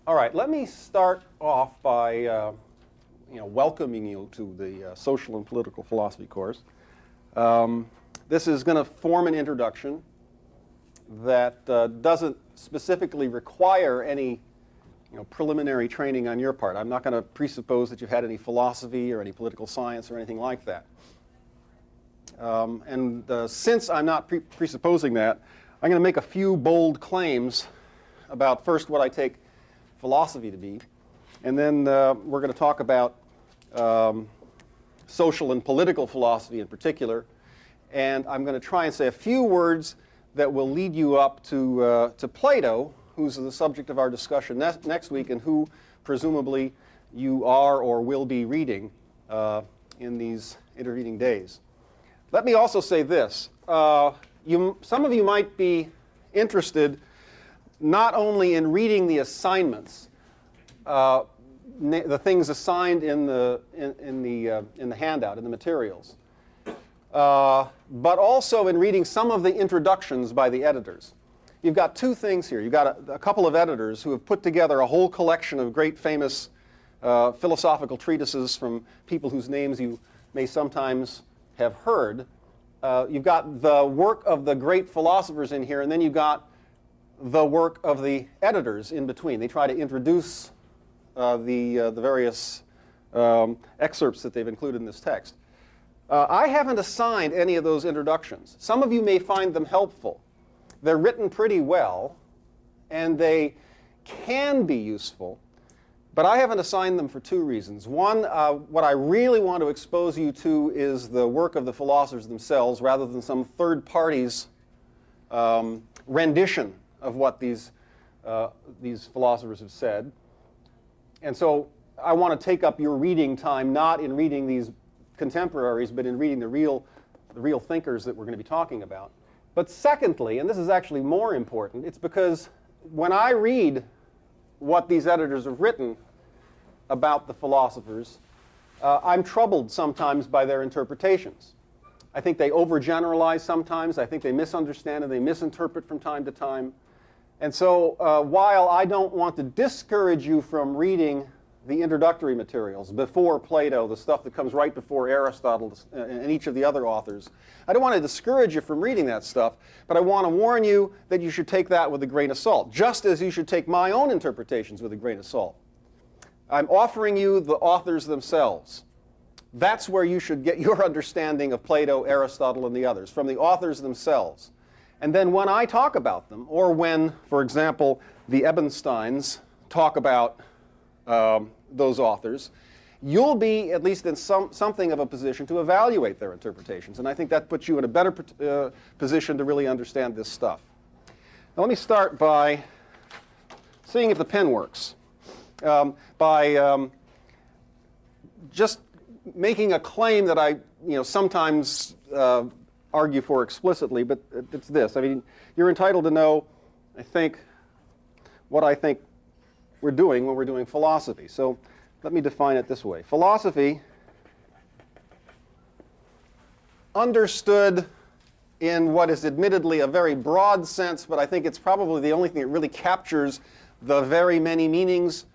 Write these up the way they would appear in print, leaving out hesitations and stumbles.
All right, let me start off by welcoming you to the Social and Political Philosophy course. This is going to form an introduction that doesn't specifically require any preliminary training on your part. I'm not going to presuppose that you've had any philosophy or any political science or anything like that. Since I'm not presupposing that, I'm going to make a few bold claims about first what I take philosophy to be, and then we're going to talk about social and political philosophy in particular, and I'm going to try and say a few words that will lead you up to Plato, who's the subject of our discussion next week, and who presumably you are or will be reading in these intervening days. Let me also say this. Some of you might be interested not only in reading the assignments, the things assigned in the handout, in the materials, but also in reading some of the introductions by the editors. You've got two things here. You've got a couple of editors who have put together a whole collection of great famous philosophical treatises from people whose names you may sometimes have heard. You've got the work of the great philosophers in here, and then you've got the work of the editors in between. They try to introduce the various excerpts that they've included in this text. I haven't assigned any of those introductions. Some of you may find them helpful. They're written pretty well, and they can be useful, but I haven't assigned them for two reasons. One, what I really want to expose you to is the work of the philosophers themselves rather than some third party's rendition of what these philosophers have said. And so I want to take up your reading time not in reading these contemporaries, but in reading the real thinkers that we're going to be talking about. But secondly, and this is actually more important, it's because when I read what these editors have written about the philosophers, I'm troubled sometimes by their interpretations. I think they overgeneralize sometimes. I think they misunderstand and they misinterpret from time to time. And so while I don't want to discourage you from reading the introductory materials before Plato, the stuff that comes right before Aristotle and each of the other authors, I don't want to discourage you from reading that stuff, but I want to warn you that you should take that with a grain of salt, just as you should take my own interpretations with a grain of salt. I'm offering you the authors themselves. That's where you should get your understanding of Plato, Aristotle, and the others, from the authors themselves. And then when I talk about them, or when, for example, the Ebensteins talk about those authors, you'll be at least in something of a position to evaluate their interpretations. And I think that puts you in a better position to really understand this stuff. Now, let me start by seeing if the pen works. By just making a claim that I sometimes argue for explicitly, but it's this. I mean, you're entitled to know, I think, what I think we're doing when we're doing philosophy. So let me define it this way. Philosophy, understood in what is admittedly a very broad sense, but I think it's probably the only thing that really captures the very many meanings,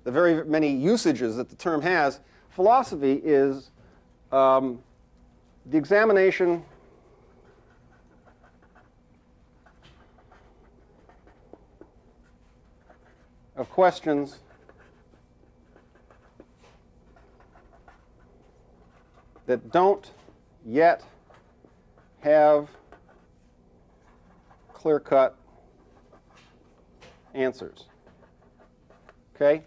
the very many usages that the term has. Philosophy is the examination of questions that don't yet have clear-cut answers. Okay?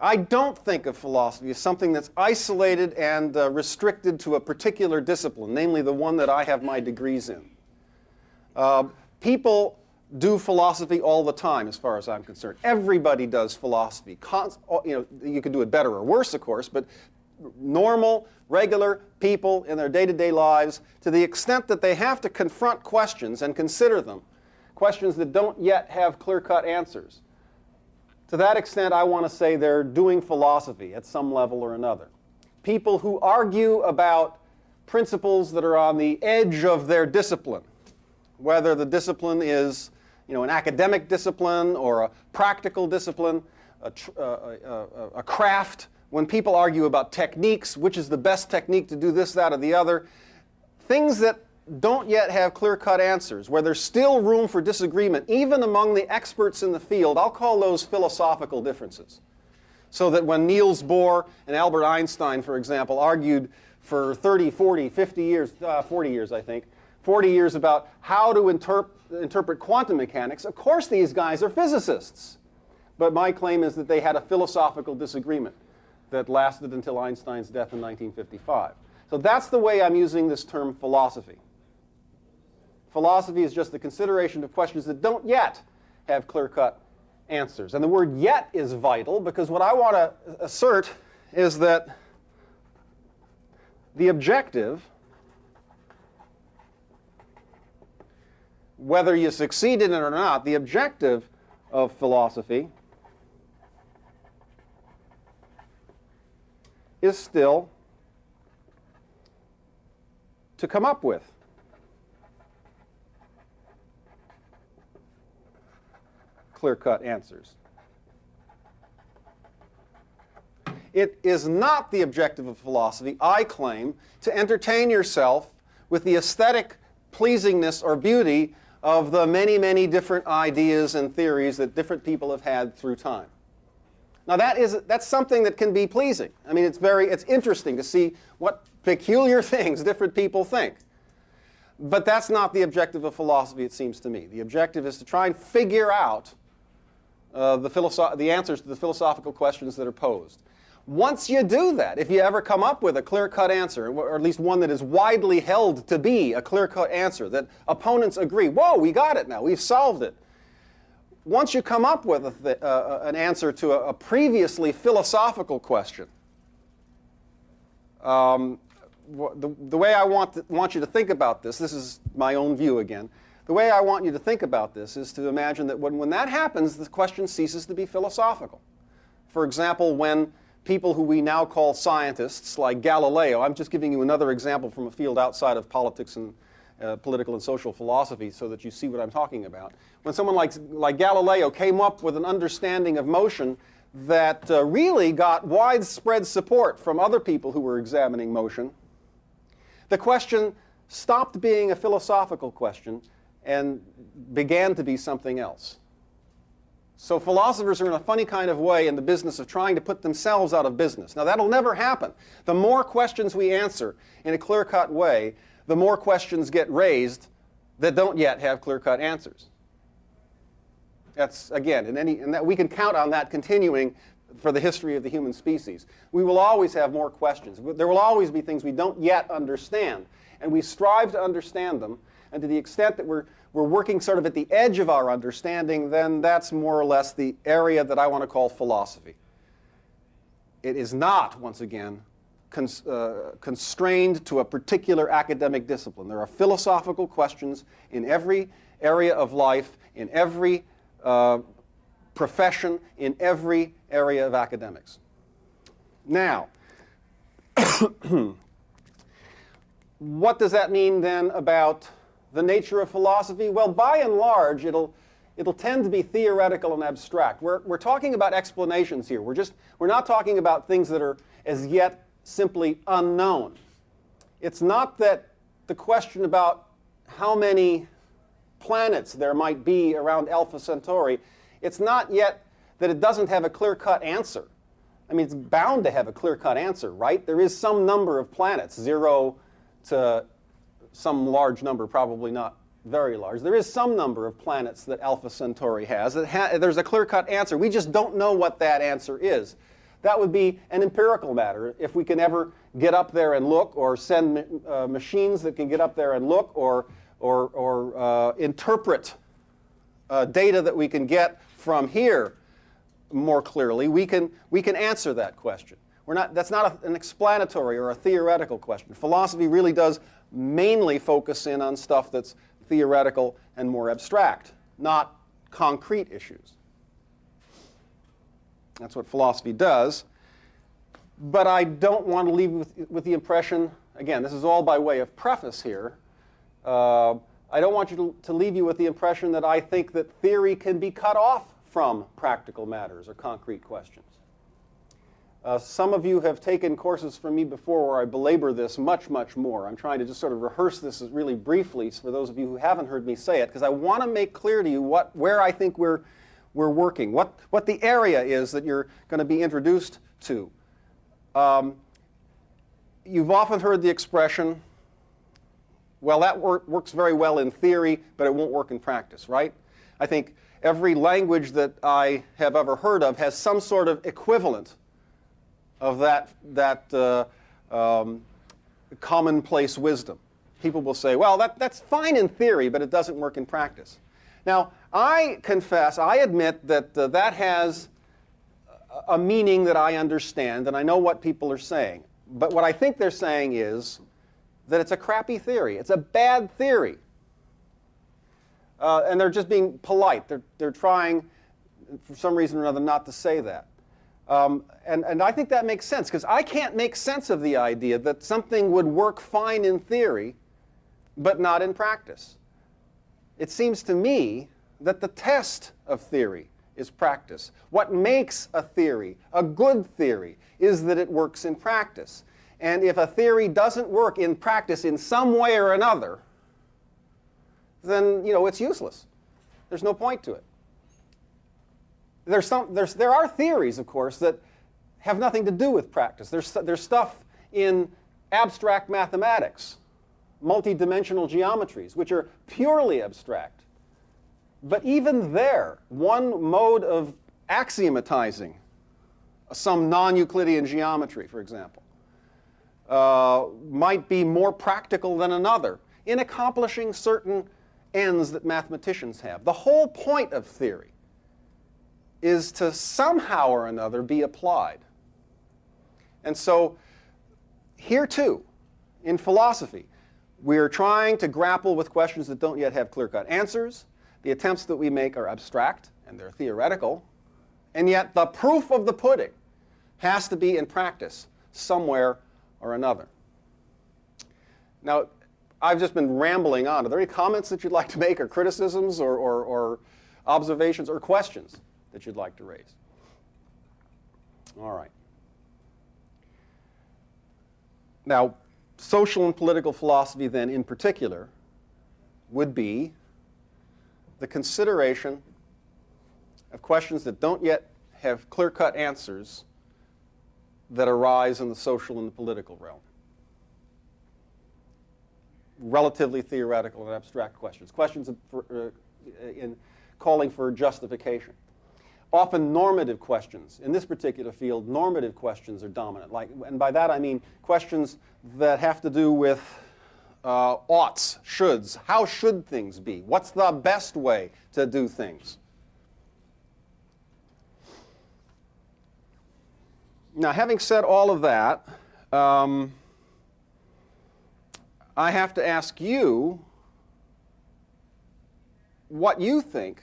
I don't think of philosophy as something that's isolated and restricted to a particular discipline, namely the one that I have my degrees in. People do philosophy all the time, as far as I'm concerned. Everybody does philosophy. You can do it better or worse, of course, but normal, regular people in their day-to-day lives, to the extent that they have to confront questions and consider them, questions that don't yet have clear-cut answers. To that extent, I want to say they're doing philosophy at some level or another. People who argue about principles that are on the edge of their discipline, whether the discipline is an academic discipline or a practical discipline, a craft. When people argue about techniques, which is the best technique to do this, that, or the other, things that don't yet have clear-cut answers, where there's still room for disagreement, even among the experts in the field, I'll call those philosophical differences. So that when Niels Bohr and Albert Einstein, for example, argued for 30, 40, 50 years, 40 years, I think, 40 years about how to interpret quantum mechanics, of course these guys are physicists. But my claim is that they had a philosophical disagreement that lasted until Einstein's death in 1955. So that's the way I'm using this term philosophy. Philosophy is just the consideration of questions that don't yet have clear-cut answers. And the word yet is vital, because what I want to assert is that the objective, whether you succeed in it or not, the objective of philosophy is still to come up with clear-cut answers. It is not the objective of philosophy, I claim, to entertain yourself with the aesthetic pleasingness or beauty of the many, many different ideas and theories that different people have had through time. Now that's something that can be pleasing. I mean, it's interesting to see what peculiar things different people think. But that's not the objective of philosophy, it seems to me. The objective is to try and figure out the answers to the philosophical questions that are posed. Once you do that, if you ever come up with a clear-cut answer, or at least one that is widely held to be a clear-cut answer, that opponents agree, whoa, we got it now, we've solved it. Once you come up with an answer to a previously philosophical question, the way I want you to think about this is my own view again, the way I want you to think about this is to imagine that when that happens, the question ceases to be philosophical. For example, when people who we now call scientists, like Galileo, I'm just giving you another example from a field outside of politics and political and social philosophy so that you see what I'm talking about. When someone like Galileo came up with an understanding of motion that really got widespread support from other people who were examining motion, the question stopped being a philosophical question and began to be something else. So philosophers are in a funny kind of way in the business of trying to put themselves out of business. Now that'll never happen. The more questions we answer in a clear-cut way, the more questions get raised that don't yet have clear-cut answers. That's, again, and that we can count on that continuing for the history of the human species. We will always have more questions. There will always be things we don't yet understand, and we strive to understand them. And to the extent that we're working sort of at the edge of our understanding, then that's more or less the area that I want to call philosophy. It is not, once again, constrained to a particular academic discipline. There are philosophical questions in every area of life, in every profession, in every area of academics. Now, what does that mean then about the nature of philosophy? Well, by and large, it'll tend to be theoretical and abstract. We're talking about explanations here. We're not talking about things that are as yet simply unknown. It's not that the question about how many planets there might be around Alpha Centauri It's not yet that it doesn't have a clear-cut answer. I mean, it's bound to have a clear-cut answer, right? There is some number of planets, 0 to some large number, probably not very large. There is some number of planets that Alpha Centauri has. There's a clear-cut answer. We just don't know what that answer is. That would be an empirical matter. If we can ever get up there and look, or send machines that can get up there and look, or interpret data that we can get from here more clearly, we can answer that question. That's not an explanatory or a theoretical question. Philosophy really does mainly focus in on stuff that's theoretical and more abstract, not concrete issues. That's what philosophy does. But I don't want to leave with the impression, again, this is all by way of preface here, I don't want you to leave you with the impression that I think that theory can be cut off from practical matters or concrete questions. Some of you have taken courses from me before where I belabor this much, much more. I'm trying to just sort of rehearse this really briefly for those of you who haven't heard me say it, because I want to make clear to you where I think we're working, what the area is that you're going to be introduced to. You've often heard the expression, well, that works very well in theory, but it won't work in practice, right? I think every language that I have ever heard of has some sort of equivalent of that commonplace wisdom. People will say, well, that's fine in theory, but it doesn't work in practice. Now, I confess, I admit that that has a meaning that I understand, and I know what people are saying. But what I think they're saying is that it's a crappy theory. It's a bad theory. And they're just being polite. They're trying, for some reason or another, not to say that. And I think that makes sense, because I can't make sense of the idea that something would work fine in theory, but not in practice. It seems to me that the test of theory is practice. What makes a theory a good theory is that it works in practice. And if a theory doesn't work in practice in some way or another, then it's useless. There's no point to it. There are theories, of course, that have nothing to do with practice. There's stuff in abstract mathematics, multidimensional geometries, which are purely abstract. But even there, one mode of axiomatizing some non-Euclidean geometry, for example, might be more practical than another in accomplishing certain ends that mathematicians have. The whole point of theory is to somehow or another be applied. And so here too, in philosophy, we're trying to grapple with questions that don't yet have clear-cut answers. The attempts that we make are abstract and they're theoretical, and yet the proof of the pudding has to be in practice somewhere or another. Now, I've just been rambling on. Are there any comments that you'd like to make, or criticisms, or observations, or questions that you'd like to raise? All right. Now, social and political philosophy, then, in particular, would be the consideration of questions that don't yet have clear-cut answers that arise in the social and the political realm. Relatively theoretical and abstract questions. Questions in calling for justification. Often normative questions. In this particular field, normative questions are dominant. And by that I mean questions that have to do with oughts, shoulds. How should things be? What's the best way to do things? Now, having said all of that, I have to ask you what you think,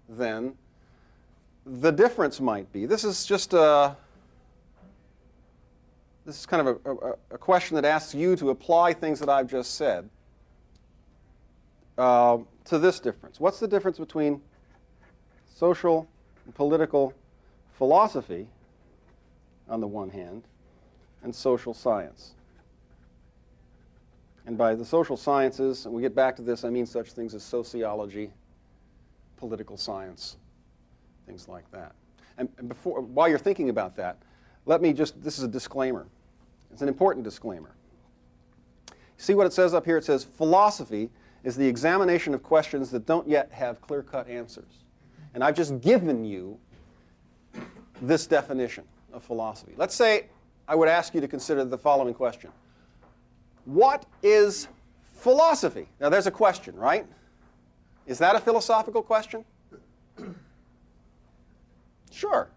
then, the difference might be. This is just this is kind of a question that asks you to apply things that I've just said to this difference. What's the difference between social and political philosophy on the one hand and social science? And by the social sciences, and we get back to this, I mean such things as sociology, political science, things like that. And while you're thinking about that, this is a disclaimer. It's an important disclaimer. See what it says up here? It says, philosophy is the examination of questions that don't yet have clear-cut answers. And I've just given you this definition of philosophy. Let's say I would ask you to consider the following question. What is philosophy? Now there's a question, right? Is that a philosophical question? Sure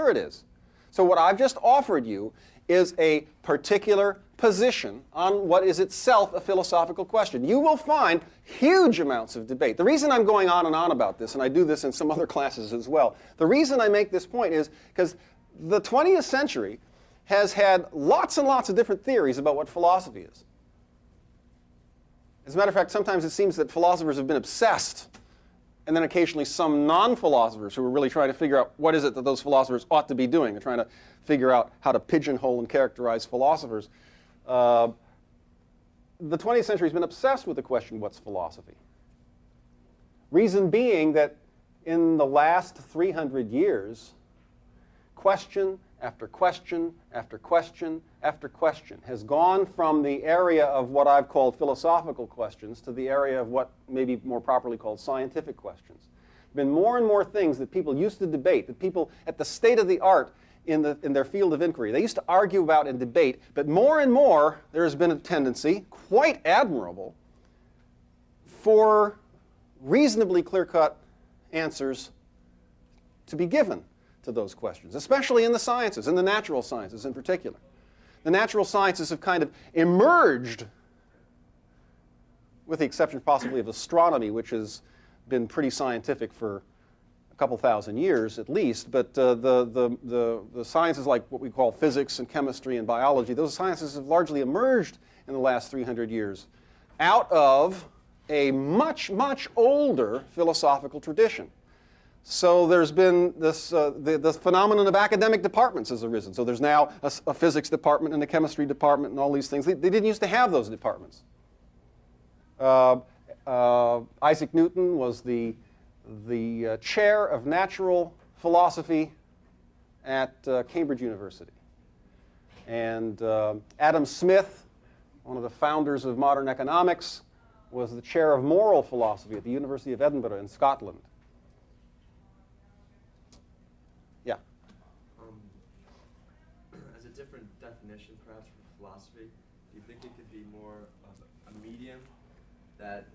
it is. So what I've just offered you is a particular position on what is itself a philosophical question. You will find huge amounts of debate. The reason I'm going on and on about this, and I do this in some other classes as well, the reason I make this point is because the 20th century has had lots and lots of different theories about what philosophy is. As a matter of fact, sometimes it seems that philosophers have been obsessed, and then occasionally some non-philosophers who are really trying to figure out what is it that those philosophers ought to be doing. They're trying to figure out how to pigeonhole and characterize philosophers. The 20th century has been obsessed with the question, what's philosophy? Reason being that in the last 300 years, question after question after question after question has gone from the area of what I've called philosophical questions to the area of what may be more properly called scientific questions. There have been more and more things that people used to debate, that people at the state of the art in their field of inquiry, they used to argue about and debate, but more and more there has been a tendency, quite admirable, for reasonably clear-cut answers to be given to those questions, especially in the sciences, in the natural sciences in particular. The natural sciences have kind of emerged, with the exception possibly of astronomy, which has been pretty scientific for a couple thousand years at least, but the sciences like what we call physics and chemistry and biology, those sciences have largely emerged in the last 300 years out of a much, much older philosophical tradition. So there's been this, the phenomenon of academic departments has arisen. So there's now a physics department and a chemistry department and all these things. They didn't used to have those departments. Isaac Newton was the chair of natural philosophy at Cambridge University. And Adam Smith, one of the founders of modern economics, was the chair of moral philosophy at the University of Edinburgh in Scotland. Yeah? As a different definition, perhaps, for philosophy, do you think it could be more of a medium that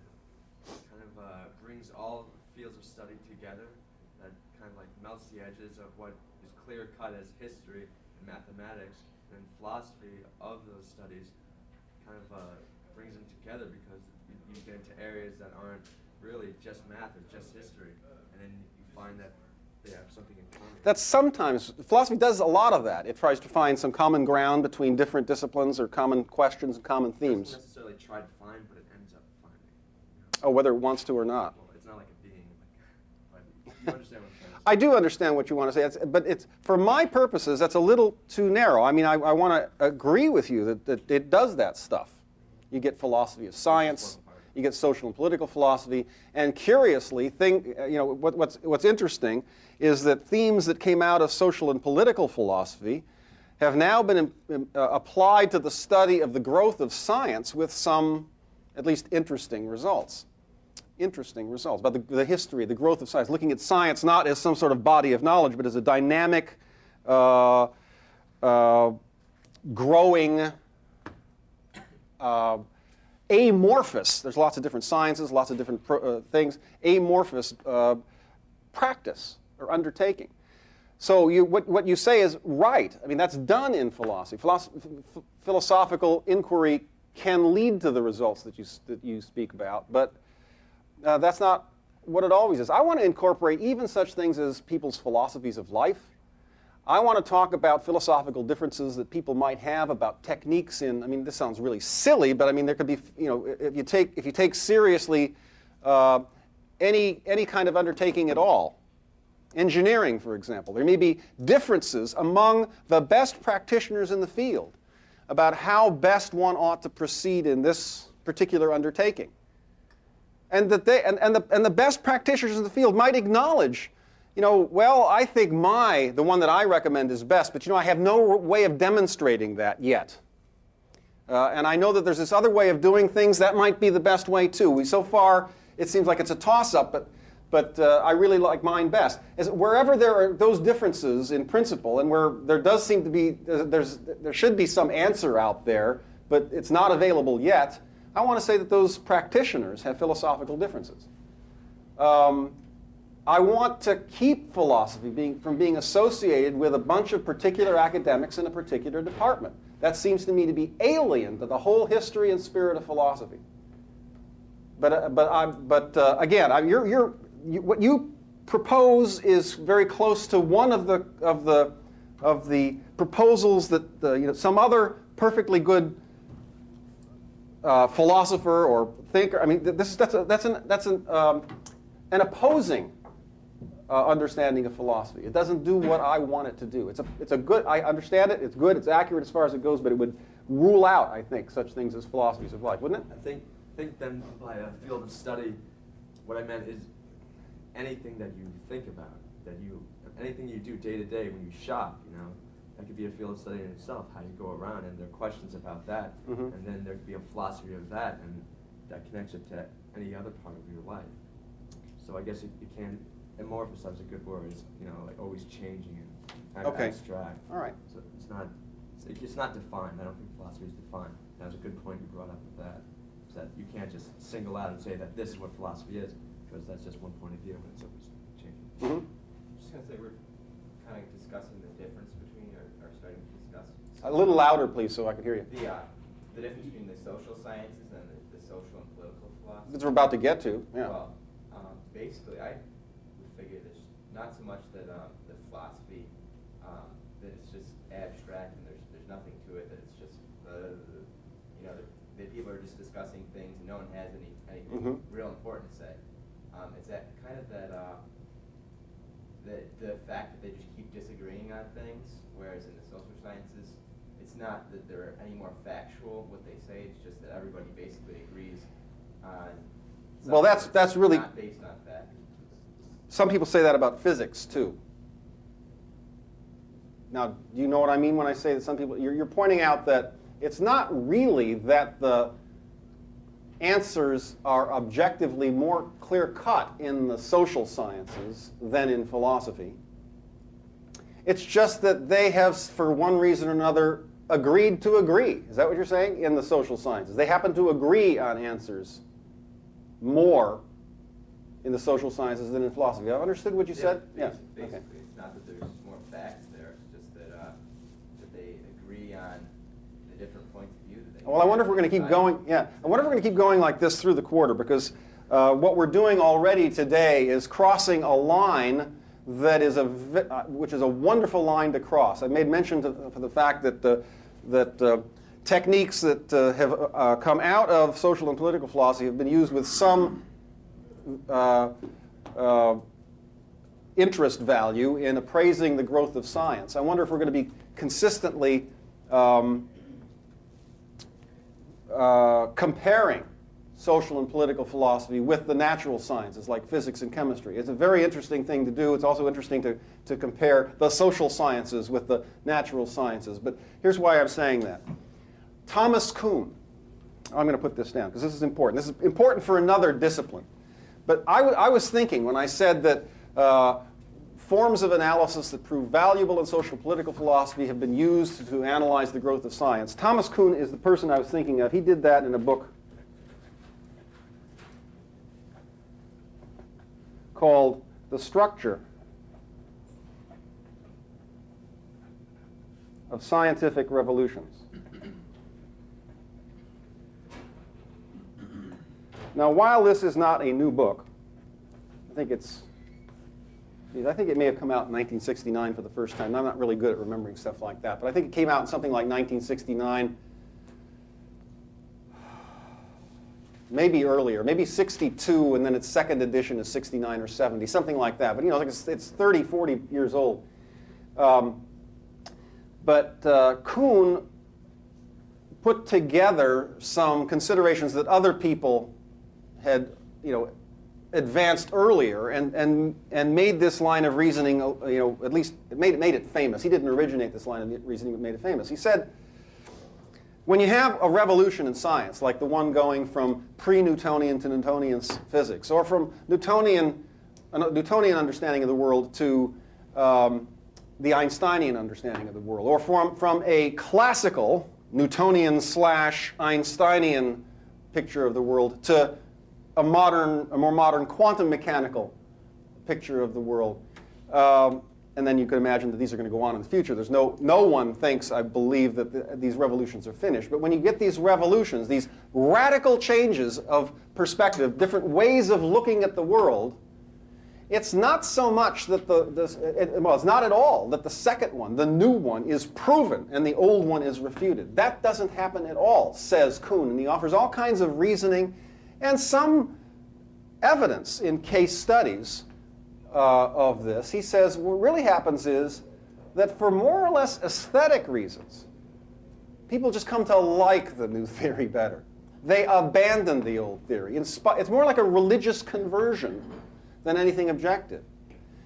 kind of brings all fields of study together, that kind of like melts the edges of what is clear-cut as history and mathematics, and philosophy of those studies kind of brings them together, because you get into areas that aren't really just math or just history, and then you find that they have something in common. That's sometimes, philosophy does a lot of that. It tries to find some common ground between different disciplines or common questions and common themes. It doesn't necessarily try to find, but it ends up finding. Oh, whether it wants to or not. Well, it's not like a being, but you understand what I'm trying to say. I do understand what you want to say, but it's, for my purposes, that's a little too narrow. I mean, I want to agree with you that it does that stuff. You get philosophy of science, you get social and political philosophy, and curiously, what's interesting is that themes that came out of social and political philosophy have now been applied to the study of the growth of science with some, at least, interesting results. Interesting results about the history, the growth of science, looking at science not as some sort of body of knowledge, but as a dynamic, growing, amorphous, there's lots of different sciences, lots of different things, amorphous practice or undertaking. So what you say is right. I mean, that's done in philosophy. Philosophical inquiry can lead to the results that you speak about, but that's not what it always is. I want to incorporate even such things as people's philosophies of life. I want to talk about philosophical differences that people might have about techniques in, I mean, this sounds really silly, but I mean, there could be, if you take seriously any kind of undertaking at all, engineering, for example, there may be differences among the best practitioners in the field about how best one ought to proceed in this particular undertaking. And that the best practitioners in the field might acknowledge Well, I think the one that I recommend is best, but I have no way of demonstrating that yet. And I know that there's this other way of doing things that might be the best way too. So far, it seems like it's a toss-up, but I really like mine best. Wherever there are those differences in principle, and where there does seem to be, there should be some answer out there, but it's not available yet, I want to say that those practitioners have philosophical differences. I want to keep philosophy from being associated with a bunch of particular academics in a particular department. That seems to me to be alien to the whole history and spirit of philosophy. But again, what you propose is very close to one of the proposals that some other perfectly good philosopher or thinker. I mean, that's an opposing understanding of philosophy. It doesn't do what I want it to do. It's a good. I understand it. It's good. It's accurate as far as it goes. But it would rule out, I think, such things as philosophies of life, wouldn't it? I think then by a field of study, what I meant is anything that you think about, anything you do day to day when you shop, that could be a field of study in itself. How you go around, and there are questions about that, and then there could be a philosophy of that, and that connects it to any other part of your life. So I guess it can. Amorphous is a good word. It's like always changing and abstract. All right. So it's not defined. I don't think philosophy is defined. That was a good point you brought up with that. Is that you can't just single out and say that this is what philosophy is, because that's just one point of view and it's always changing. I'm just going to say we're kind of discussing the difference between, or starting to discuss. A little louder, please, so I can hear you. The difference between the social sciences and the social and political philosophy. That's what we're about to get to. Yeah. Well, basically, I would figure there's not so much that the philosophy that it's just abstract and there's nothing to it. That it's just that people are just discussing things and no one has anything real important to say. It's that kind of the fact that they just keep disagreeing on things, whereas in the social sciences, it's not that they're any more factual what they say. It's just that everybody basically agrees on. Well, that's really not based on fact. Some people say that about physics too. Now, do you know what I mean when I say that some people? You're pointing out that it's not really that the answers are objectively more clear-cut in the social sciences than in philosophy. It's just that they have, for one reason or another, agreed to agree. Is that what you're saying? In the social sciences, they happen to agree on answers more in the social sciences than in philosophy. I understood what you said? Yeah. Basically, it's not that there's more facts there. It's just that they agree on the different points of view that they. Well, I wonder if we're going to keep going. Yeah, I wonder if we're going to keep going like this through the quarter, because what we're doing already today is crossing a line that is which is a wonderful line to cross. I made mention for the fact that techniques that have come out of social and political philosophy have been used with some interest value in appraising the growth of science. I wonder if we're going to be consistently comparing social and political philosophy with the natural sciences like physics and chemistry. It's a very interesting thing to do. It's also interesting to compare the social sciences with the natural sciences. But here's why I'm saying that. Thomas Kuhn, I'm going to put this down because this is important. This is important for another discipline. But I was thinking when I said that forms of analysis that prove valuable in social political philosophy have been used to analyze the growth of science. Thomas Kuhn is the person I was thinking of. He did that in a book called The Structure of Scientific Revolutions. Now, while this is not a new book, I think it may have come out in 1969 for the first time. I'm not really good at remembering stuff like that, but I think it came out in something like 1969, maybe earlier, maybe 62, and then its second edition is 69 or 70, something like that. But it's 30, 40 years old. But Kuhn put together some considerations that other people had, advanced earlier and made this line of reasoning, at least it made it famous. He didn't originate this line of reasoning, but made it famous. He said, when you have a revolution in science, like the one going from pre-Newtonian to Newtonian physics, or from a Newtonian understanding of the world to the Einsteinian understanding of the world, or from a classical Newtonian/Einsteinian picture of the world to a more modern quantum mechanical picture of the world. And then you could imagine that these are going to go on in the future. There's no one thinks, I believe, that these revolutions are finished. But when you get these revolutions, these radical changes of perspective, different ways of looking at the world, it's not so much that it's not at all that the second one, the new one, is proven and the old one is refuted. That doesn't happen at all, says Kuhn. And he offers all kinds of reasoning and some evidence in case studies of this. He says what really happens is that for more or less aesthetic reasons, people just come to like the new theory better. They abandon the old theory. It's more like a religious conversion than anything objective.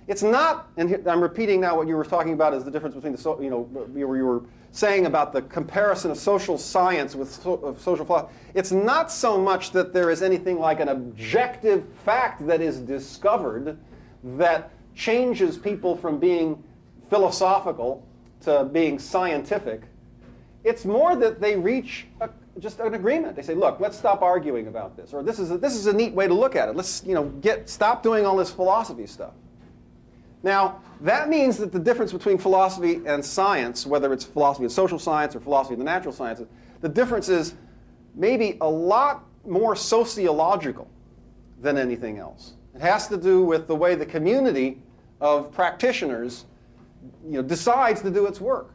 It's not, and I'm repeating now what you were talking about as the difference between you were saying about the comparison of social science with social philosophy. It's not so much that there is anything like an objective fact that is discovered that changes people from being philosophical to being scientific. It's more that they reach just an agreement. They say, look, let's stop arguing about this, or this is a neat way to look at it. Let's stop doing all this philosophy stuff. Now, that means that the difference between philosophy and science, whether it's philosophy of social science or philosophy of the natural sciences, the difference is maybe a lot more sociological than anything else. It has to do with the way the community of practitioners decides to do its work.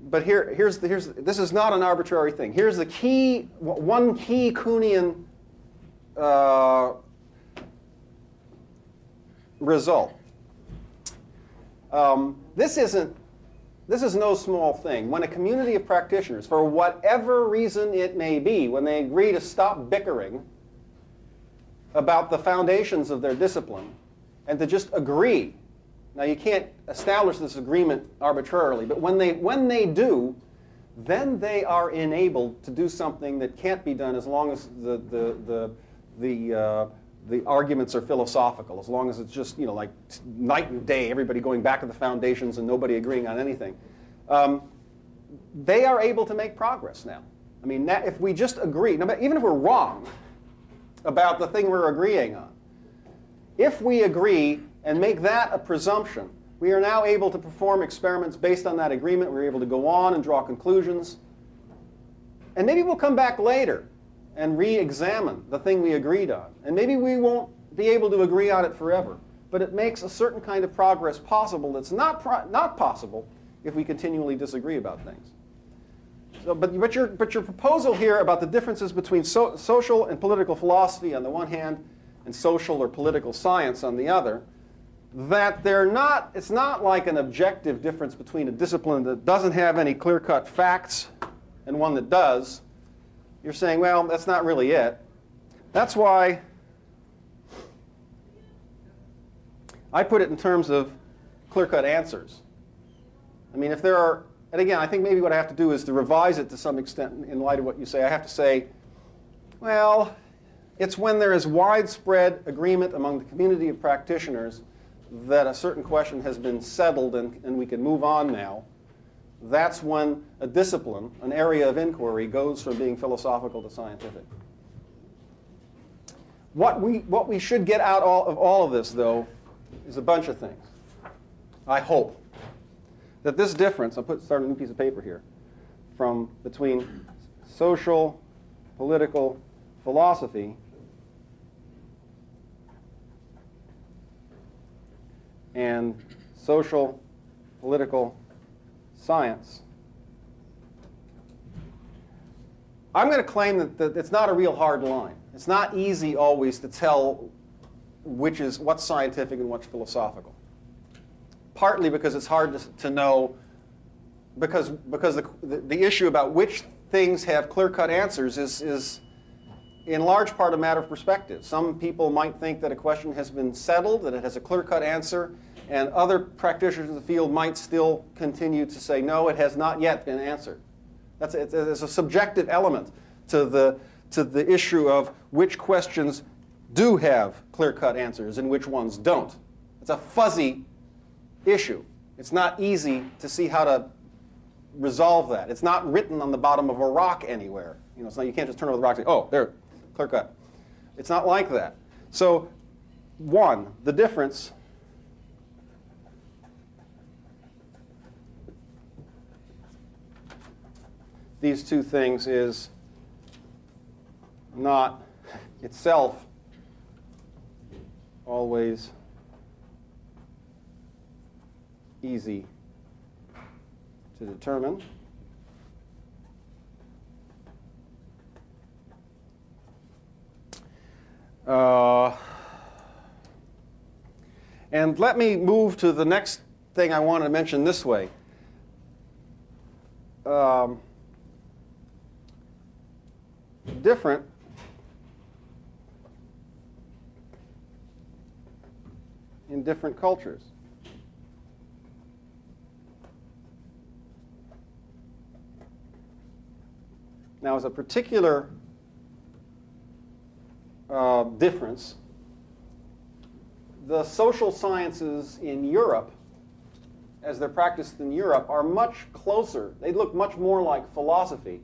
But this is not an arbitrary thing. Here's the key, one key Kuhnian result. This is no small thing. When a community of practitioners, for whatever reason it may be, when they agree to stop bickering about the foundations of their discipline and to just agree. Now, you can't establish this agreement arbitrarily, but when they do, then they are enabled to do something that can't be done as long as the arguments are philosophical, as long as it's just like night and day, everybody going back to the foundations and nobody agreeing on anything. They are able to make progress now. I mean, if we just agree, even if we're wrong about the thing we're agreeing on, if we agree and make that a presumption, we are now able to perform experiments based on that agreement. We're able to go on and draw conclusions. And maybe we'll come back later and re-examine the thing we agreed on. And maybe we won't be able to agree on it forever. But it makes a certain kind of progress possible that's not possible if we continually disagree about things. So, but your proposal here about the differences between social and political philosophy on the one hand and social or political science on the other, that it's not like an objective difference between a discipline that doesn't have any clear-cut facts and one that does. You're saying, well, that's not really it. That's why I put it in terms of clear-cut answers. I mean, if there are, and again, I think maybe what I have to do is to revise it to some extent in light of what you say. I have to say, well, it's when there is widespread agreement among the community of practitioners that a certain question has been settled and we can move on now. That's when a discipline, an area of inquiry, goes from being philosophical to scientific. What we should get out of all of this, though, is a bunch of things. I hope that this difference, I'll start a new piece of paper here, between social, political philosophy and social, political science. I'm going to claim that it's not a real hard line. It's not easy always to tell what's scientific and what's philosophical. Partly because it's hard to know, because the issue about which things have clear-cut answers is in large part a matter of perspective. Some people might think that a question has been settled, that it has a clear-cut answer, and other practitioners of the field might still continue to say, no, it has not yet been answered. There's a subjective element to the issue of which questions do have clear-cut answers and which ones don't. It's a fuzzy issue. It's not easy to see how to resolve that. It's not written on the bottom of a rock anywhere. It's not, you can't just turn over the rock and say, oh, there, clear cut. It's not like that. So, one, the difference these two things is not itself always easy to determine. And let me move to the next thing I wanted to mention this way. Different in different cultures. Now, as a particular difference, the social sciences in Europe, as they're practiced in Europe, are much closer. They look much more like philosophy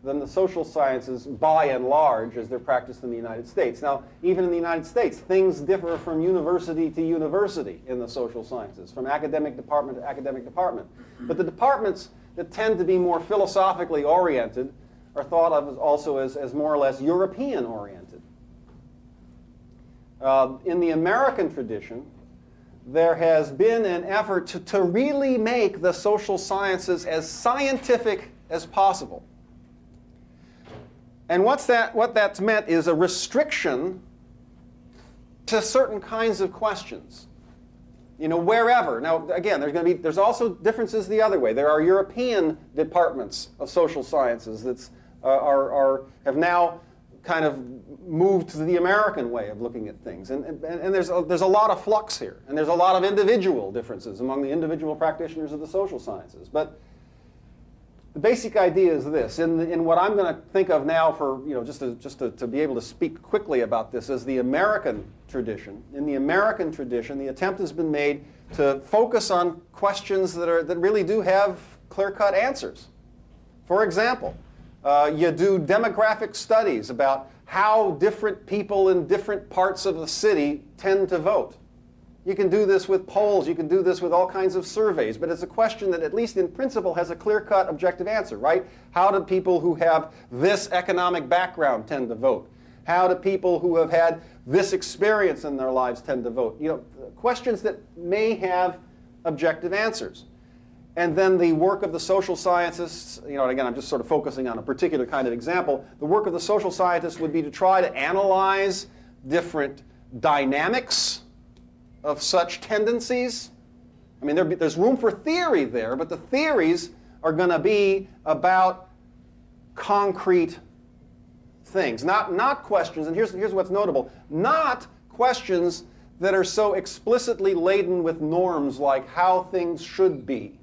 than the social sciences, by and large, as they're practiced in the United States. Now, even in the United States, things differ from university to university in the social sciences, from academic department to academic department. But the departments that tend to be more philosophically oriented are thought of also as more or less European oriented. In the American tradition, there has been an effort to really make the social sciences as scientific as possible. And what that's meant is a restriction to certain kinds of questions. Wherever. Now, again, there's also differences the other way. There are European departments of social sciences that have now kind of moved to the American way of looking at things. And there's a lot of flux here. And there's a lot of individual differences among the individual practitioners of the social sciences. But the basic idea is this. In what I'm going to think of now for, just to be able to speak quickly about this as the American tradition. In the American tradition, the attempt has been made to focus on questions that really do have clear-cut answers. For example, you do demographic studies about how different people in different parts of the city tend to vote. You can do this with polls, you can do this with all kinds of surveys, but it's a question that at least in principle has a clear-cut objective answer, right? How do people who have this economic background tend to vote? How do people who have had this experience in their lives tend to vote? Questions that may have objective answers. And then the work of the social scientists, and again, I'm just sort of focusing on a particular kind of example. The work of the social scientists would be to try to analyze different dynamics of such tendencies. I mean, there's room for theory there, but the theories are going to be about concrete things, not questions, and here's what's notable, not questions that are so explicitly laden with norms like how things should be.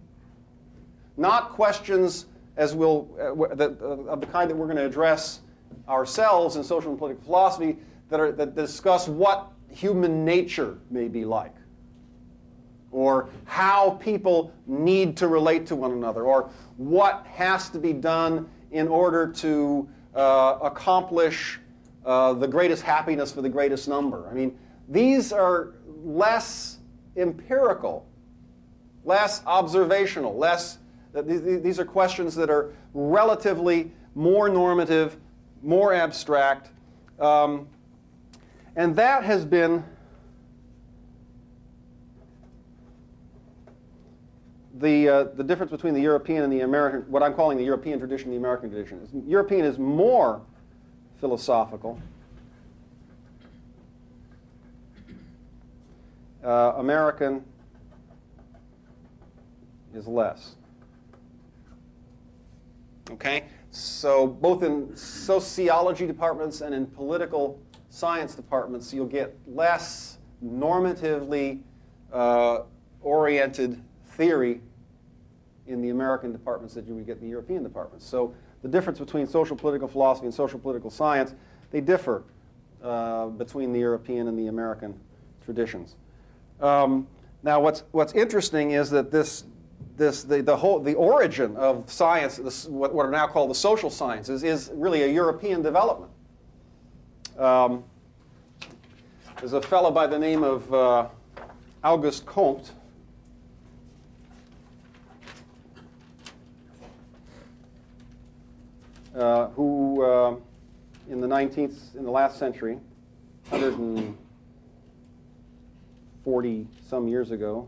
Not questions of the kind that we're going to address ourselves in social and political philosophy that discuss what human nature may be like, or how people need to relate to one another, or what has to be done in order to accomplish the greatest happiness for the greatest number. I mean, these are less empirical, less observational, these are questions that are relatively more normative, more abstract, and that has been the difference between the European and the American, what I'm calling the European tradition and the American tradition. European is more philosophical. American is less. Okay? So both in sociology departments and in political science departments, you'll get less normatively oriented theory in the American departments that you would get in the European departments. So the difference between social political philosophy and social political science, they differ between the European and the American traditions. Now, what's interesting is that the origin of science, what are now called the social sciences, is really a European development. There's a fellow by the name of Auguste Comte, who in the last century, 140 some years ago,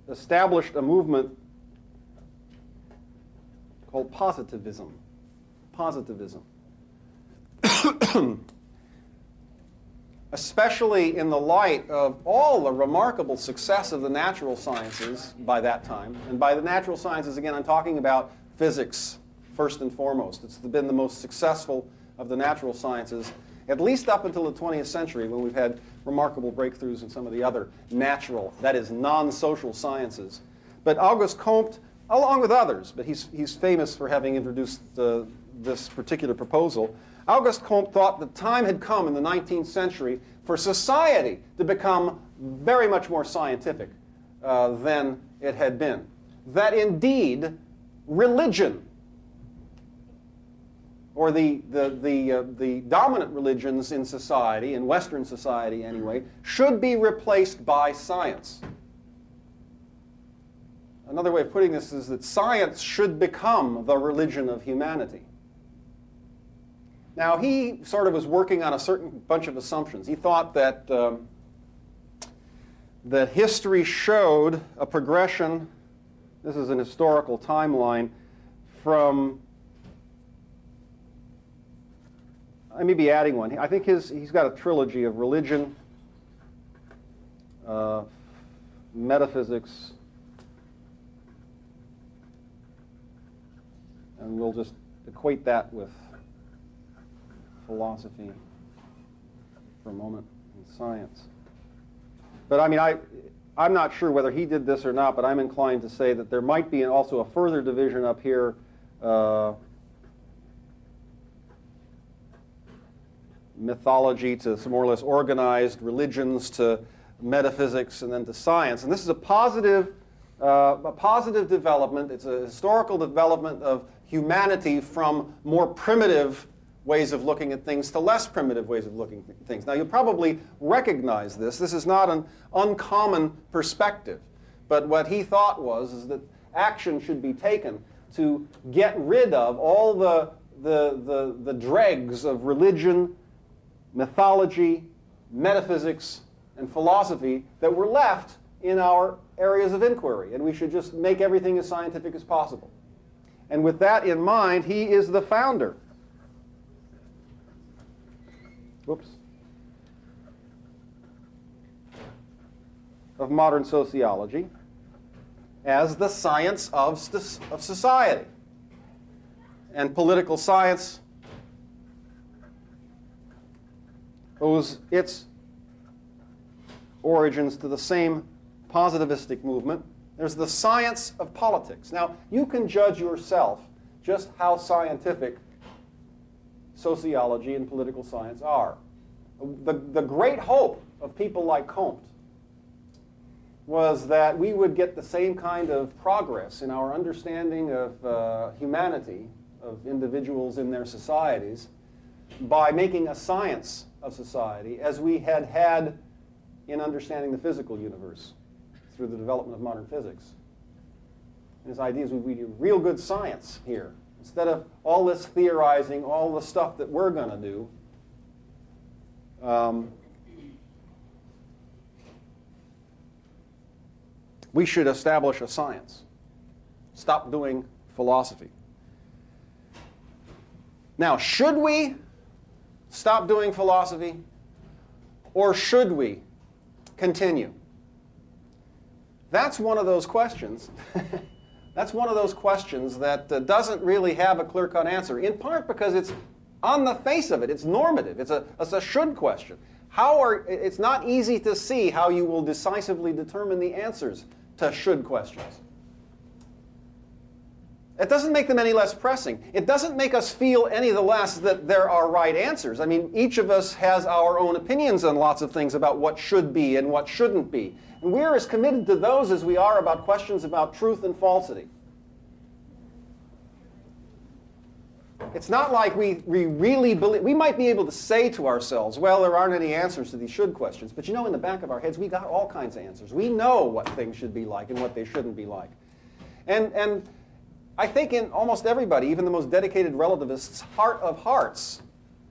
established a movement called Positivism. Positivism. Especially in the light of all the remarkable success of the natural sciences by that time. And by the natural sciences, again, I'm talking about physics first and foremost. It's been the most successful of the natural sciences, at least up until the 20th century, when we've had remarkable breakthroughs in some of the other natural, that is, non-social sciences. But Auguste Comte, along with others, but he's famous for having introduced this particular proposal, Auguste Comte thought the time had come in the 19th century for society to become very much more scientific than it had been. That indeed, religion, or the dominant religions in society, in Western society anyway, should be replaced by science. Another way of putting this is that science should become the religion of humanity. Now, he sort of was working on a certain bunch of assumptions. He thought that that history showed a progression. This is an historical timeline from. I may be adding one. I think he's got a trilogy of religion, metaphysics, and we'll just equate that with philosophy for a moment, and science. But I mean, I'm not sure whether he did this or not, but I'm inclined to say that there might be also a further division up here, mythology to some more or less organized religions to metaphysics and then to science. And this is a positive development. It's a historical development of humanity from more primitive ways of looking at things to less primitive ways of looking at things. Now, you'll probably recognize this. This is not an uncommon perspective. But what he thought is that action should be taken to get rid of all the dregs of religion, mythology, metaphysics, and philosophy that were left in our areas of inquiry. And we should just make everything as scientific as possible. And with that in mind, he is the founder of modern sociology as the science of society. And political science owes its origins to the same positivistic movement. There's the science of politics. Now, you can judge yourself just how scientific sociology and political science are. The great hope of people like Comte was that we would get the same kind of progress in our understanding of humanity, of individuals in their societies, by making a science of society as we had in understanding the physical universe through the development of modern physics. And his idea is we do real good science here. Instead of all this theorizing, all the stuff that we're going to do, we should establish a science. Stop doing philosophy. Now, should we stop doing philosophy, or should we continue? that's one of those questions. That's one of those questions that doesn't really have a clear-cut answer, in part because it's on the face of it, it's normative. It's a should question. It's not easy to see how you will decisively determine the answers to should questions. It doesn't make them any less pressing. It doesn't make us feel any the less that there are right answers. I mean, each of us has our own opinions on lots of things about what should be and what shouldn't be. And we're as committed to those as we are about questions about truth and falsity. It's not like we really believe. We might be able to say to ourselves, well, there aren't any answers to these should questions. But you know, in the back of our heads, we got all kinds of answers. We know what things should be like and what they shouldn't be like. And I think in almost everybody, even the most dedicated relativists' heart of hearts,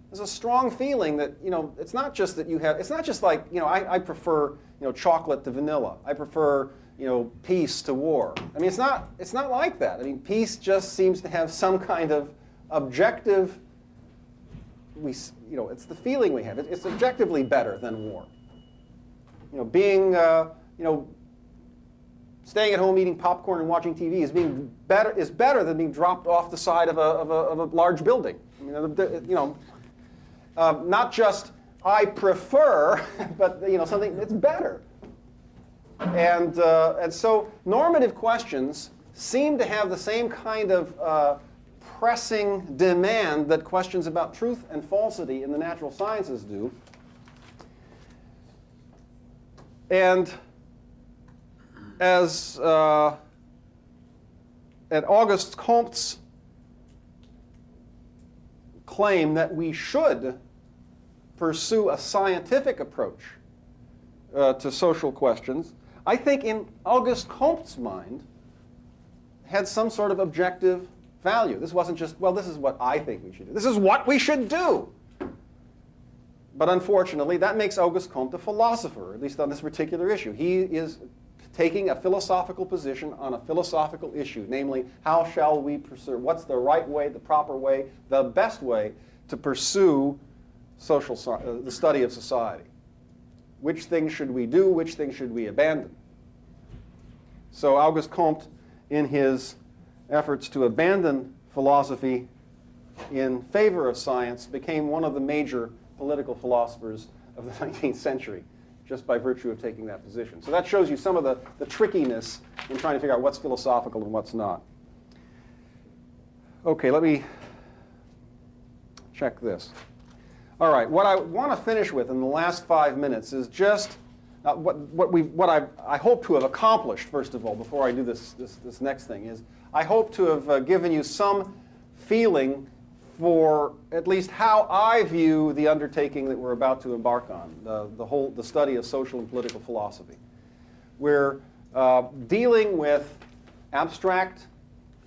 there's a strong feeling that, you know, it's not just that you have, it's not just like, you know, I prefer, you know, chocolate to vanilla. I prefer, you know, peace to war. I mean, it's not like that. I mean, peace just seems to have some kind of objective, it's the feeling we have. It's objectively better than war. You know, being, staying at home eating popcorn and watching TV is better than being dropped off the side of a large building. I mean, not just I prefer, but something that's better. And so normative questions seem to have the same kind of pressing demand that questions about truth and falsity in the natural sciences do. And as at Auguste Comte's claim that we should pursue a scientific approach to social questions, I think in Auguste Comte's mind had some sort of objective value. This wasn't just, well, this is what I think we should do. This is what we should do. But unfortunately, that makes Auguste Comte a philosopher, at least on this particular issue. He is taking a philosophical position on a philosophical issue, namely, how shall we pursue, what's the right way, the proper way, the best way to pursue the study of society. Which things should we do, which things should we abandon? So Auguste Comte, in his efforts to abandon philosophy in favor of science, became one of the major political philosophers of the 19th century, just by virtue of taking that position. So that shows you some of the trickiness in trying to figure out what's philosophical and what's not. Okay, let me check this. All right, what I want to finish with in the last 5 minutes is just what I hope to have accomplished, first of all, before I do this next thing, is I hope to have given you some feeling for at least how I view the undertaking that we're about to embark on, the study of social and political philosophy. We're dealing with abstract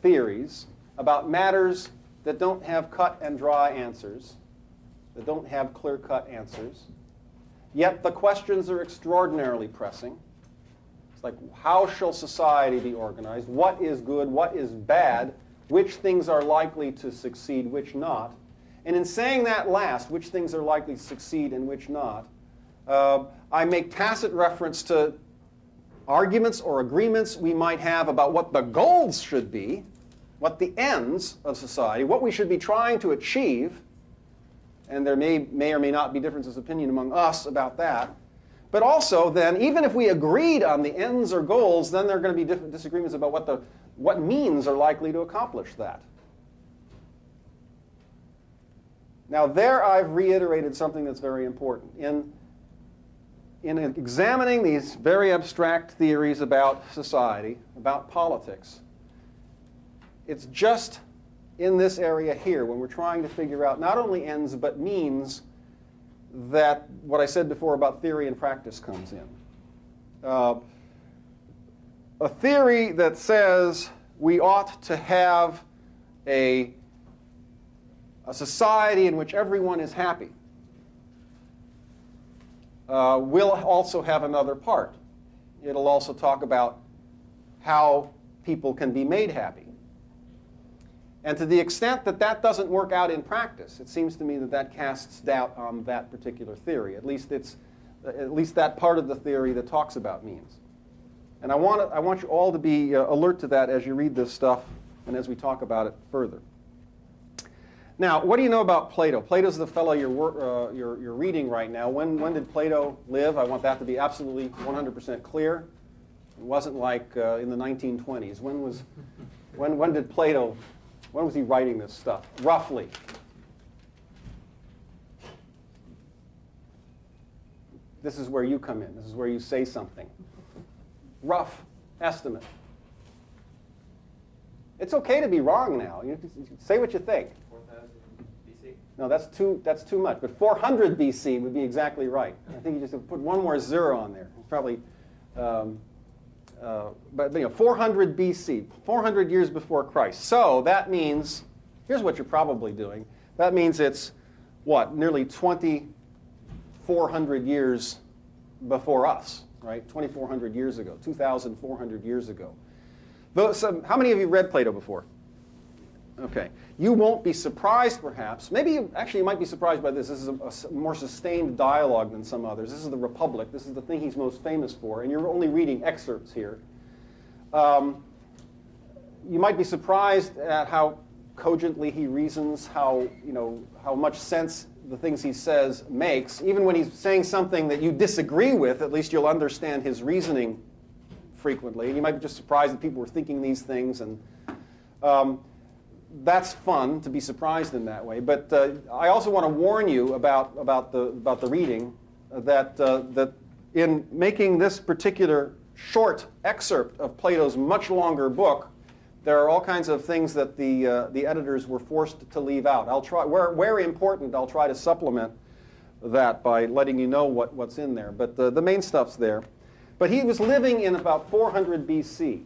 theories about matters that don't have cut and dry answers, that don't have clear-cut answers. Yet the questions are extraordinarily pressing. It's like, how shall society be organized? What is good? What is bad? Which things are likely to succeed, which not? And in saying that last, which things are likely to succeed and which not, I make tacit reference to arguments or agreements we might have about what the goals should be, what the ends of society, what we should be trying to achieve, and there may or may not be differences of opinion among us about that. But also then, even if we agreed on the ends or goals, then there are going to be different disagreements about what means are likely to accomplish that. Now there I've reiterated something that's very important. In examining these very abstract theories about society, about politics, it's just in this area here, when we're trying to figure out not only ends but means, that what I said before about theory and practice comes in. A theory that says we ought to have a society in which everyone is happy will also have another part. It'll also talk about how people can be made happy. And to the extent that that doesn't work out in practice, it seems to me that that casts doubt on that particular theory. At least that part of the theory that talks about means. And I want you all to be alert to that as you read this stuff and as we talk about it further. Now, what do you know about Plato? Plato's the fellow you're reading right now. When did Plato live? I want that to be absolutely 100% clear. It wasn't like in the 1920s. When did Plato, when was he writing this stuff, roughly? This is where you come in. This is where you say something. Rough estimate. It's okay to be wrong now. You say what you think. 4000 BC? No, that's too much. But 400 BC would be exactly right. I think you just have to put one more zero on there. It's probably, but 400 BC, 400 years before Christ. So that means, here's what you're probably doing. That means it's, what, nearly 2,400 years before us, right? 2,400 years ago, 2,400 years ago. How many of you read Plato before? Okay. You won't be surprised, perhaps. Maybe you might be surprised by this. This is a more sustained dialogue than some others. This is the Republic. This is the thing he's most famous for, and you're only reading excerpts here. You might be surprised at how cogently he reasons, how much sense the things he says makes. Even when he's saying something that you disagree with, at least you'll understand his reasoning frequently. And you might be just surprised that people were thinking these things, and that's fun to be surprised in that way. But I also want to warn you about the reading that in making this particular short excerpt of Plato's much longer book, there are all kinds of things that the editors were forced to leave out. I'll try, where important, I'll try to supplement that by letting you know what's in there. But the main stuff's there. But he was living in about 400 BC.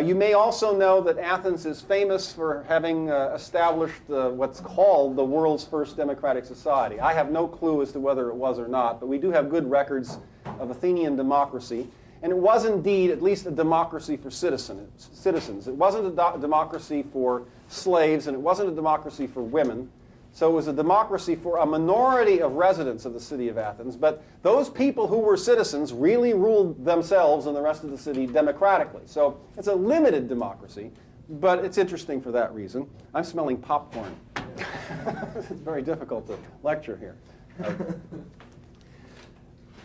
You may also know that Athens is famous for having established what's called the world's first democratic society. I have no clue as to whether it was or not, but we do have good records of Athenian democracy. And it was indeed at least a democracy for citizens. It wasn't a democracy for slaves, and it wasn't a democracy for women. So it was a democracy for a minority of residents of the city of Athens. But those people who were citizens really ruled themselves and the rest of the city democratically. So it's a limited democracy, but it's interesting for that reason. I'm smelling popcorn. It's very difficult to lecture here.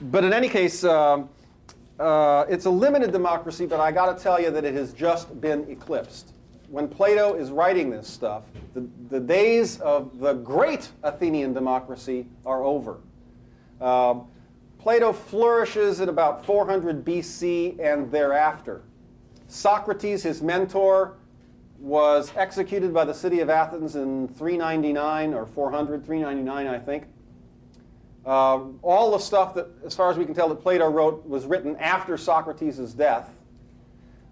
But in any case, it's a limited democracy, but I got to tell you that it has just been eclipsed. When Plato is writing this stuff, the days of the great Athenian democracy are over. Plato flourishes at about 400 BC and thereafter. Socrates, his mentor, was executed by the city of Athens in 399 or 400, 399 I think. All the stuff that, as far as we can tell, that Plato wrote was written after Socrates' death.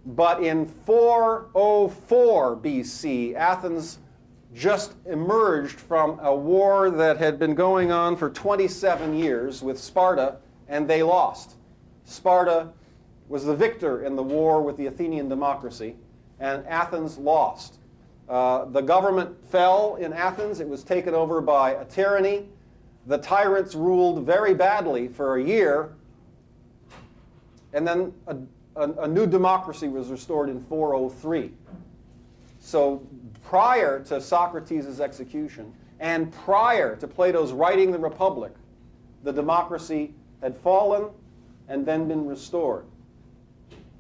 But in 404 BC, Athens just emerged from a war that had been going on for 27 years with Sparta, and they lost. Sparta was the victor in the war with the Athenian democracy, and Athens lost. The government fell in Athens. It was taken over by a tyranny. The tyrants ruled very badly for a year, and then a new democracy was restored in 403. So prior to Socrates' execution and prior to Plato's writing the Republic, the democracy had fallen and then been restored.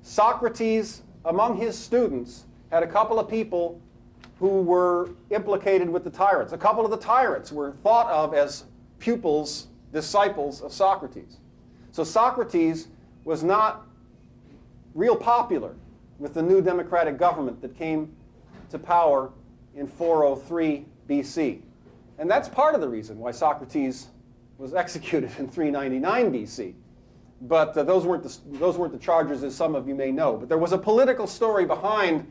Socrates, among his students, had a couple of people who were implicated with the tyrants. A couple of the tyrants were thought of as pupils, disciples of Socrates. So Socrates was not real popular with the new democratic government that came to power in 403 BC. And that's part of the reason why Socrates was executed in 399 BC. But those weren't the charges, as some of you may know. But there was a political story behind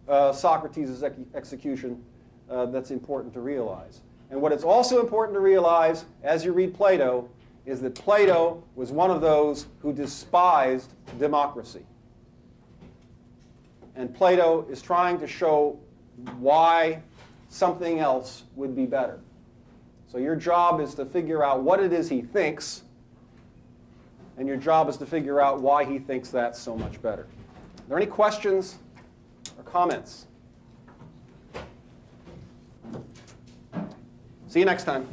Socrates' execution that's important to realize. And what it's also important to realize as you read Plato is that Plato was one of those who despised democracy. And Plato is trying to show why something else would be better. So your job is to figure out what it is he thinks and your job is to figure out why he thinks that's so much better. Are there any questions or comments? See you next time.